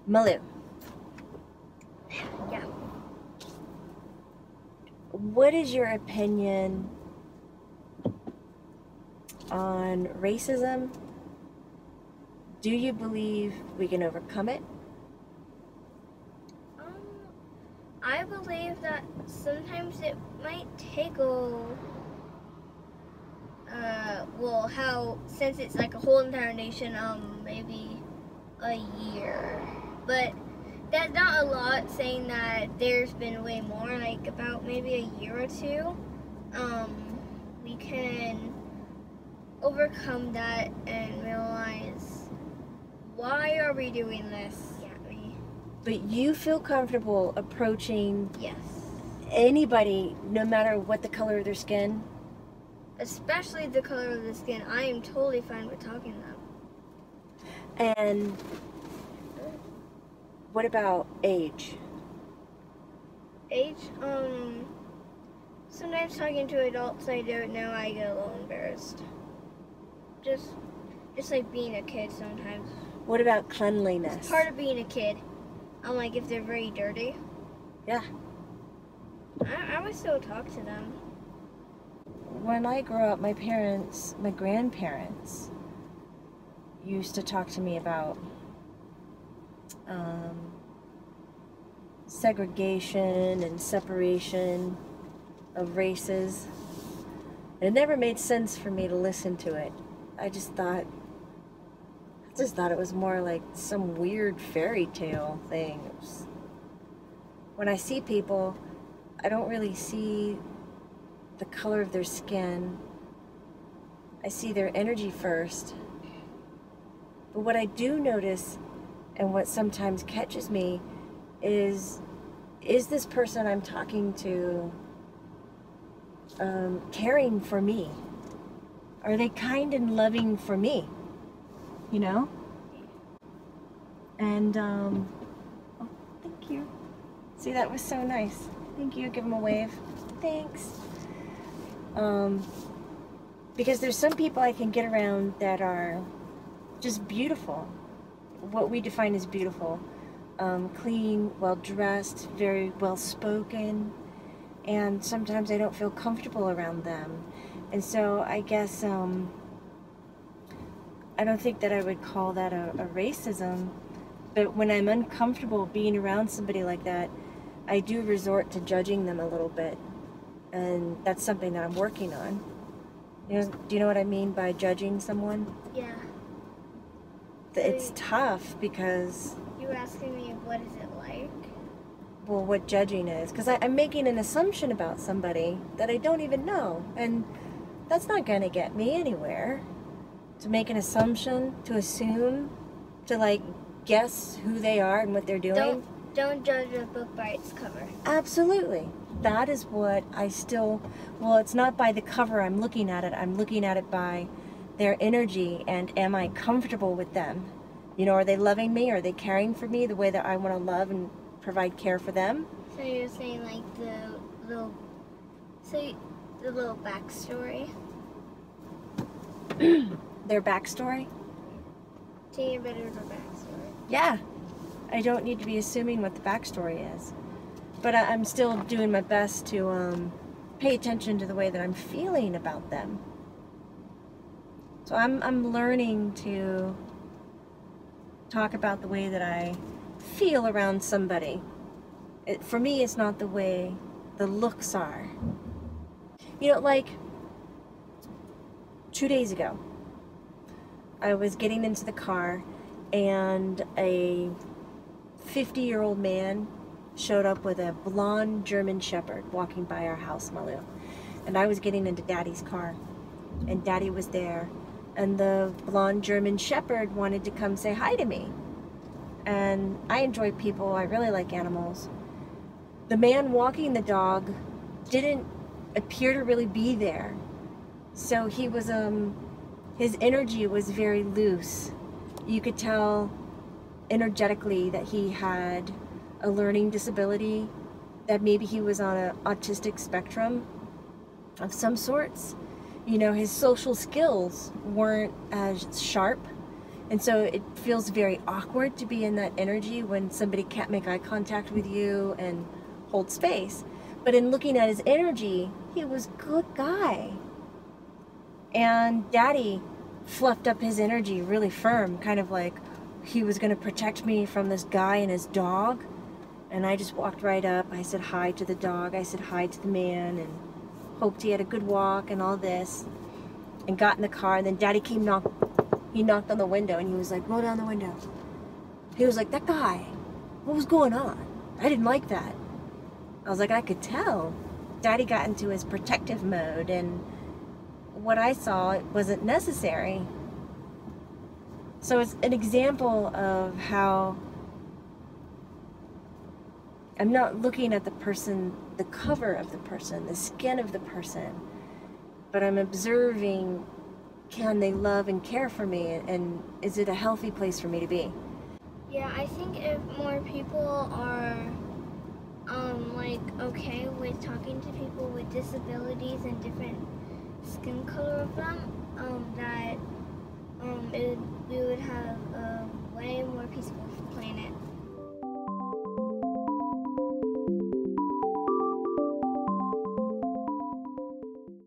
Malu, Yeah. what is your opinion on racism? Do you believe we can overcome it? I believe that sometimes it might take since it's like a whole entire nation, maybe a year. But that's not a lot, saying that there's been way more, like about maybe a year or two. We can overcome that and realize, why are we doing this? But you feel comfortable approaching Yes. anybody, no matter what the color of their skin? Especially the color of the skin. I am totally fine with talking to them. And what about age? Age, sometimes talking to adults I don't know, I get a little embarrassed. Just like being a kid sometimes. What about cleanliness? It's part of being a kid. Like if they're very dirty. Yeah. I would still talk to them. When I grew up, my grandparents used to talk to me about segregation and separation of races. It never made sense for me to listen to it. I just thought it was more like some weird fairy tale thing. When I see people, I don't really see the color of their skin. I see their energy first. But what I do notice, and what sometimes catches me, is this person I'm talking to caring for me? Are they kind and loving for me? You know? And, oh, thank you. See, that was so nice. Thank you. Give them a wave. Thanks. Because there's some people I can get around that are just beautiful. What we define as beautiful. Clean, well-dressed, very well-spoken. And sometimes I don't feel comfortable around them. And so I guess, I don't think that I would call that a racism. But when I'm uncomfortable being around somebody like that, I do resort to judging them a little bit. And that's something that I'm working on. Do you know what I mean by judging someone? Yeah. It's tough because... You were asking me, what is it like? Well, what judging is. Because I'm making an assumption about somebody that I don't even know. And that's not going to get me anywhere. To make an assumption, to assume, to like guess who they are and what they're doing. Don't judge a book by its cover. Absolutely. That is what I still... Well, it's not by the cover I'm looking at it. I'm looking at it by their energy, and am I comfortable with them? You know, are they loving me? Are they caring for me the way that I want to love and provide care for them? So you're saying like the little backstory? Their backstory? Tell you a bit of the backstory. Yeah. I don't need to be assuming what the backstory is. But I'm still doing my best to pay attention to the way that I'm feeling about them. So I'm learning to talk about the way that I feel around somebody. For me, it's not the way the looks are. You know, like 2 days ago, I was getting into the car and a 50-year-old man showed up with a blonde German Shepherd walking by our house, Malu. And I was getting into Daddy's car, and Daddy was there. And the blonde German Shepherd wanted to come say hi to me. And I enjoy people. I really like animals. The man walking the dog didn't appear to really be there. So he was, his energy was very loose. You could tell energetically that he had a learning disability, that maybe he was on an autistic spectrum of some sorts. You know, his social skills weren't as sharp, And so it feels very awkward to be in that energy when somebody can't make eye contact with you and hold space. But in looking at his energy, he was a good guy. And Daddy fluffed up his energy really firm, kind of like he was going to protect me from this guy and his dog. And I just walked right up. I said hi to the dog. I said hi to the man and hoped he had a good walk and all this. And got in the car. And then Daddy came he knocked on the window and he was like, roll down the window. He was like, that guy, what was going on? I didn't like that. I was like, I could tell. Daddy got into his protective mode, and what I saw wasn't necessary. So it's an example of how I'm not looking at the person, the cover of the person, the skin of the person, but I'm observing, can they love and care for me, and is it a healthy place for me to be? Yeah, I think if more people are like okay with talking to people with disabilities and different skin color of them, that we would have a way more peaceful planet.